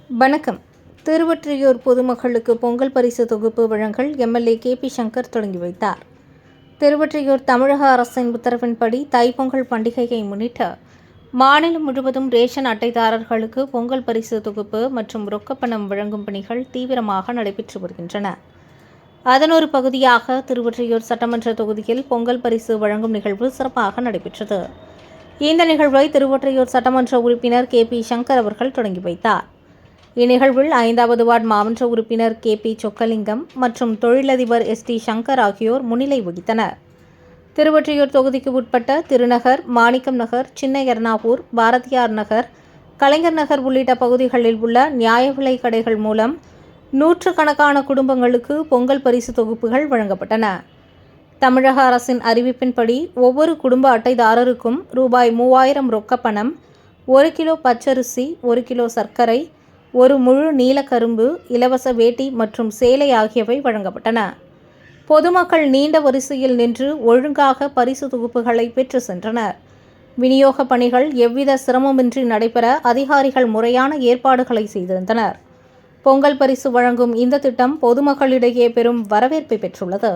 வணக்கம். திருவொற்றியூர் பொதுமக்களுக்கு பொங்கல் பரிசு தொகுப்பு வழங்கல் எம்எல்ஏ கே.பி. சங்கர் தொடங்கி வைத்தார். திருவொற்றியூர் தமிழக அரசின் உத்தரவின்படி தைப்பொங்கல் பண்டிகையை முன்னிட்டு மாநிலம் முழுவதும் ரேஷன் அட்டைதாரர்களுக்கு பொங்கல் பரிசு தொகுப்பு மற்றும் ரொக்கப்பணம் வழங்கும் பணிகள் தீவிரமாக நடைபெற்று வருகின்றன. அதன் ஒரு பகுதியாக திருவொற்றியூர் சட்டமன்ற தொகுதியில் பொங்கல் பரிசு வழங்கும் நிகழ்வு சிறப்பாக நடைபெற்றது. இந்த நிகழ்வை திருவொற்றியூர் சட்டமன்ற உறுப்பினர் கே.பி. சங்கர் அவர்கள் தொடங்கி வைத்தார். இந்நிகழ்வில் 5வது வார்டு மாவட்ட உறுப்பினர் கே.பி. சொக்கலிங்கம் மற்றும் தொழிலதிபர் எஸ்.டி. சங்கர் ஆகியோர் முன்னிலை வகித்தனர். திருவொற்றியூர் தொகுதிக்கு உட்பட்ட திருநகர், மாணிக்கம் நகர், சின்ன எர்ணாவூர், பாரதியார் நகர், கலைஞர் நகர் உள்ளிட்ட பகுதிகளில் உள்ள நியாய விலை கடைகள் மூலம் நூற்றுக்கணக்கான குடும்பங்களுக்கு பொங்கல் பரிசு தொகுப்புகள் வழங்கப்பட்டன. தமிழக அரசின் அறிவிப்பின்படி ஒவ்வொரு குடும்ப அட்டைதாரருக்கும் ரூபாய் 3000 ரொக்கப்பணம், 1 கிலோ பச்சரிசி, 1 கிலோ சர்க்கரை, ஒரு முழு நீலக்கரும்பு, இலவச வேட்டி மற்றும் சேலை ஆகியவை வழங்கப்பட்டன. பொதுமக்கள் நீண்ட வரிசையில் நின்று ஒழுங்காக பரிசு தொகுப்புகளை பெற்று சென்றனர். விநியோக பணிகள் எவ்வித சிரமமின்றி நடைபெற அதிகாரிகள் முறையான ஏற்பாடுகளை செய்திருந்தனர். பொங்கல் பரிசு வழங்கும் இந்த திட்டம் பொதுமக்களிடையே பெரும் வரவேற்பை பெற்றுள்ளது.